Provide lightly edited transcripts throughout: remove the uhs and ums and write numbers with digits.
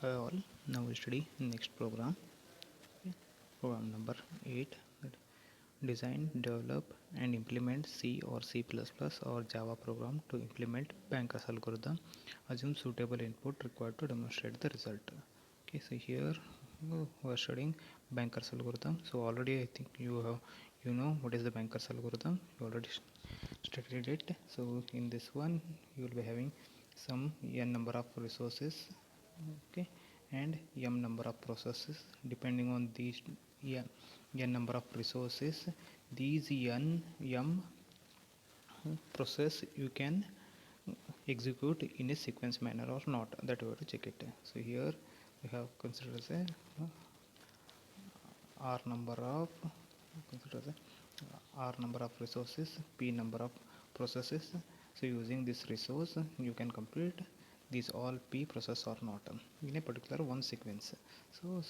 Hi all, now we study next program. Okay. Program number 8, design, develop and implement C or C++ or Java program to implement Banker's algorithm. Assume suitable input required to demonstrate the result. Okay, so here we are studying Banker's algorithm. So already I think you know what is the Banker's algorithm. You already studied it. So in this one you will be having some n number of resources, okay, and m number of processes. Depending on these n number of resources, these m process you can execute in a sequence manner or not, that we have to check it. So here we have considered as a r number of consider as a r number of resources, p number of processes. So using this resource you can complete these all p process or not in a particular one sequence. So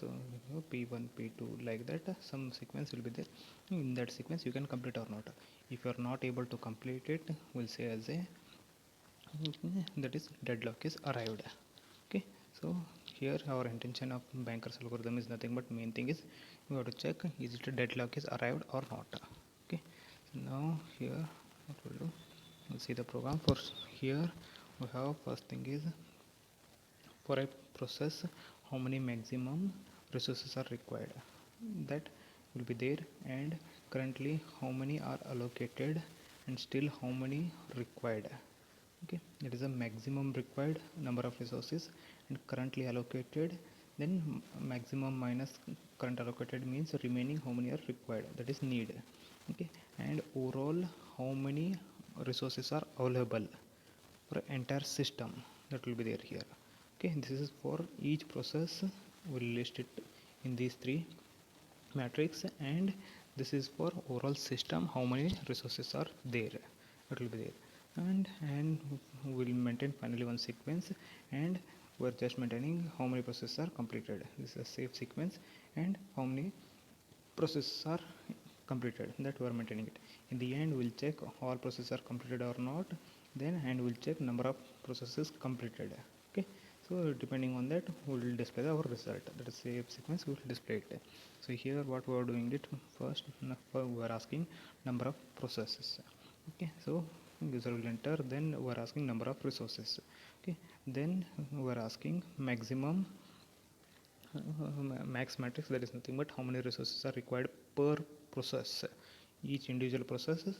p1 p2 like that, some sequence will be there. In that sequence you can complete or not. If you are not able to complete it, we'll say as a that is deadlock is arrived. Okay, so here our intention of Banker's algorithm is nothing but main thing is we have to check is it a deadlock is arrived or not. Okay, so now here what we'll do, we'll see the program. For here we have first thing is for a process how many maximum resources are required, that will be there, and currently how many are allocated and still how many required. Okay, it is a maximum required number of resources and currently allocated, then maximum minus current allocated means remaining how many are required, that is need. Okay, and overall how many resources are available for entire system, that will be there here. Okay, this is for each process, we'll list it in these three matrix, and this is for overall system how many resources are there, it will be there. And we'll maintain finally one sequence, and we're just maintaining how many processes are completed. This is a safe sequence, and how many processes are completed, that we are maintaining it. In the end we'll check all processes are completed or not, then and we'll check number of processes completed. Okay, so depending on that we will display our result, that is save sequence, we will display it. So here what we are doing it first, we are asking number of processes. Okay, so user will enter, then we are asking number of resources. Okay, then we are asking maximum max matrix, that is nothing but how many resources are required per process. Each individual process is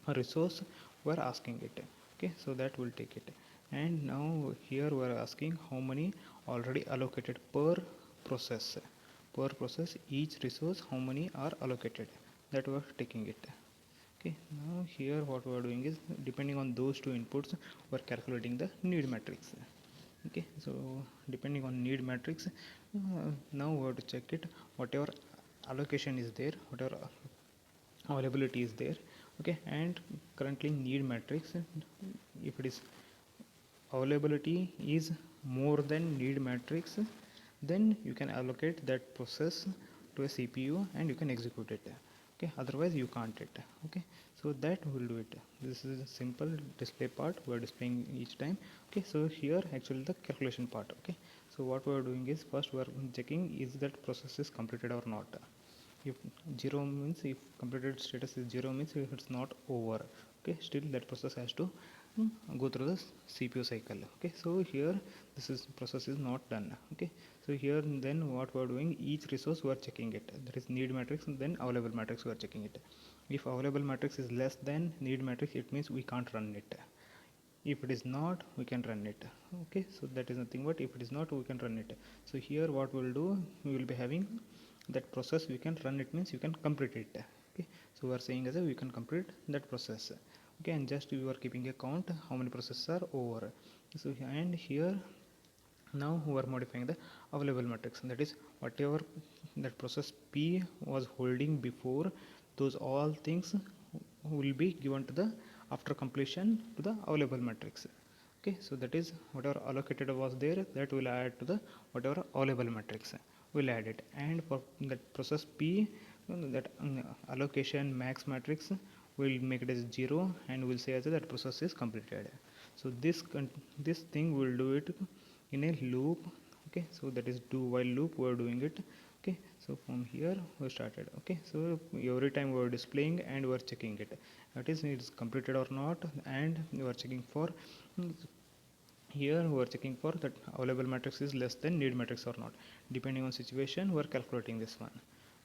a resource we are asking it. Okay, so that will take it. And now here we are asking how many already allocated per process. Per process each resource how many are allocated, that we are taking it. Okay, now here what we are doing is depending on those two inputs we are calculating the need matrix. Okay, so depending on need matrix, now we have to check it, whatever allocation is there, whatever availability is there. Okay, and currently need matrix, if it is availability is more than need matrix, then you can allocate that process to a CPU and you can execute it. Okay, otherwise you can't it. Okay, so that will do it. This is a simple display part we are displaying each time. Okay, so here actually the calculation part. Okay, so what we are doing is first we are checking is that process is completed or not. If 0 means, if completed status is 0 means it's not over. Okay, still that process has to go through the CPU cycle. Okay, so here this is process is not done. Okay, so here then what we are doing, each resource we are checking it, that is need matrix, and then available matrix we are checking it. If available matrix is less than need matrix, it means we can't run it. If it is not, we can run it. Okay, so that is nothing but if it is not, we can run it. So here what we will do, we will be having that process we can run it means you can complete it. Okay, so we are saying as a we can complete that process. Okay, and just you are keeping a count how many processes are over. So and here now we are modifying the available matrix, that is whatever that process P was holding before, those all things will be given to the after completion to the available matrix. Okay, so that is whatever allocated was there, that will add to the whatever available matrix will add it. And for that process P, that allocation max matrix will make it as 0 and will say as that process is completed. So this thing will do it in a loop. Okay, so that is do while loop we are doing it. Okay, so from here we started. Okay, so every time we are displaying and we are checking it, that is it is completed or not, and we are checking for, here we are checking for that available matrix is less than need matrix or not. Depending on situation we are calculating this one.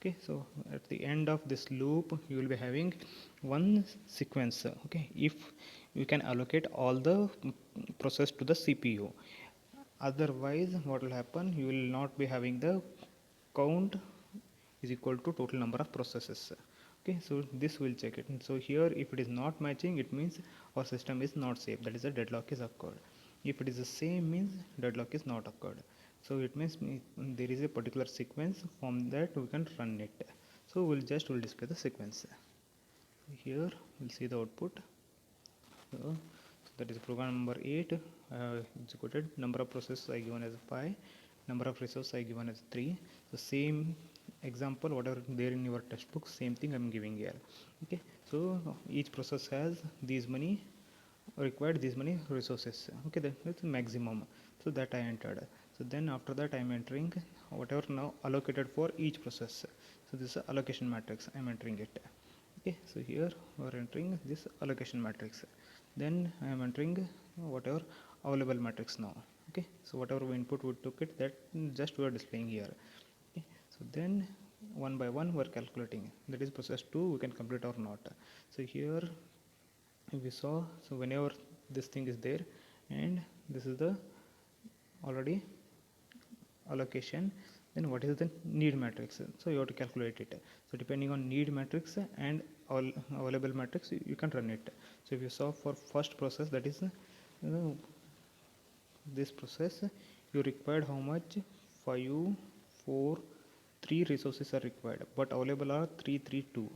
Okay, so at the end of this loop you will be having one sequence. Okay, if you can allocate all the process to the CPU, otherwise what will happen, you will not be having the count is equal to total number of processes. Okay, so this will check it. So here if it is not matching, it means our system is not safe, that is a deadlock is occurred. If it is the same, means deadlock is not occurred. So it means there is a particular sequence, from that we can run it. So we'll display the sequence. Here we'll see the output. So that is program number 8 executed. Number of processes I given as 5, number of resources I given as 3. The same example whatever there in your textbook, same thing I'm giving here. Okay, so each process has these many required, these many resources. Okay, that's maximum, so that I entered. So then after that I'm entering whatever now allocated for each process. So this is allocation matrix, I'm entering it. Okay, so here we are entering this allocation matrix, then I am entering whatever available matrix now. Okay, so whatever we input we took it, that just we are displaying here. Okay, so then one by one we are calculating, that is process 2 we can complete or not. So here we saw, so whenever this thing is there, and this is the already allocation, then what is the need matrix, so you have to calculate it. So depending on need matrix and all available matrix, you can run it. So if you saw for first process, that is this process, you required how much, 5 4 3 resources are required, but available are 3 3 2.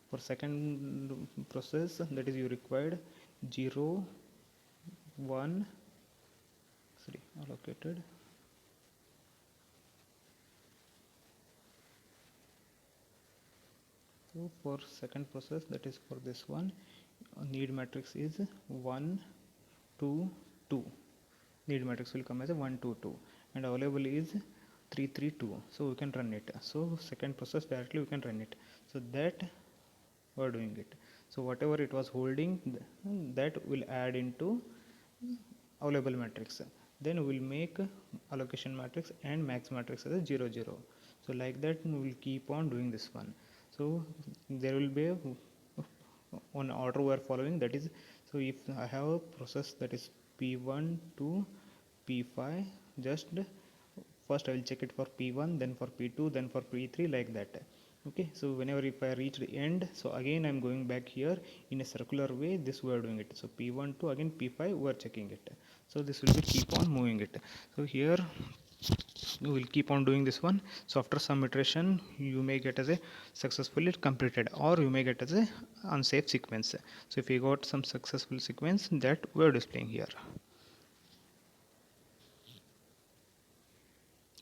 For second process, that is you required 0 1 allocated. So for second process, that is for this one, need matrix is 1 2 2. Need matrix will come as a 1 2 2, and available is 3 3 2. So we can run it. So second process directly we can run it. So that we are doing it. So whatever it was holding, that will add into available matrix. Then we will make allocation matrix and max matrix as a 0 0. So like that we will keep on doing this one. So there will be one order we are following, that is, so if I have a process that is P1 to P5, just first I will check it for P1, then for P2, then for P3, like that. Okay, so whenever if I reach the end, so again I'm going back here in a circular way, this we are doing it. So P1 to again P5 we are checking it. So this will be keep on moving it. So here we will keep on doing this one. So after some iteration you may get as a successfully completed, or you may get as a unsafe sequence. So if you got some successful sequence, that we are displaying here.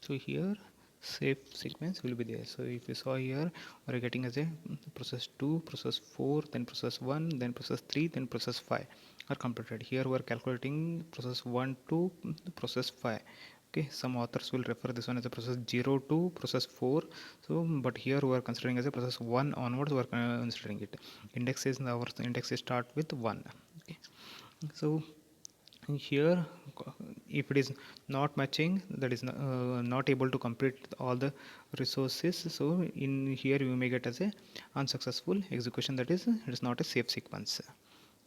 So here safe sequence will be there. So if you saw here, we are getting as a process 2, process 4, then process 1, then process 3, then process 5 are completed. Here we are calculating process 1 to process 5. Okay, some authors will refer this one as a process 0 to process 4. So but here we are considering as a process 1 onwards we are considering it. Index is, our index is start with 1. Okay, so here if it is not matching, that is not able to complete all the resources, so in here you may get as a unsuccessful execution, that is it is not a safe sequence,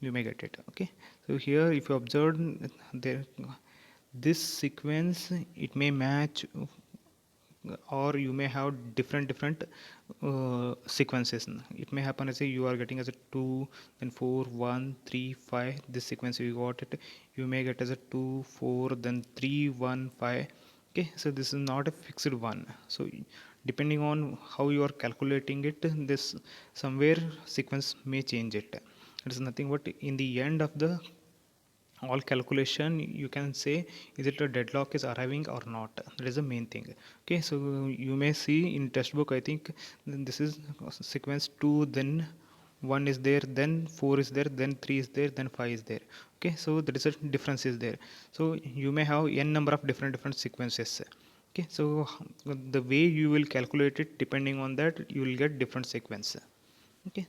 you may get it. Okay, so here if you observe there, this sequence it may match, or you may have different sequences. It may happen as a you are getting as a 2, then 4 1 3 5, this sequence you got it. You may get as a 2 4, then 3 1 5. Okay, so this is not a fixed one. So depending on how you are calculating it, this somewhere sequence may change it. It is nothing but in the end of the all calculation you can say is it a deadlock is arriving or not. That is the main thing. Okay, so you may see in textbook, I think this is sequence 2, then 1 is there, then 4 is there, then 3 is there, then 5 is there. Okay, so there is a difference is there. So you may have n number of different sequences. Okay, so the way you will calculate it, depending on that, you will get different sequence. Okay,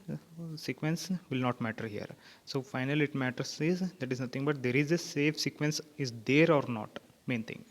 sequence will not matter here. So finally it matters is that is nothing but there is a safe sequence is there or not, main thing.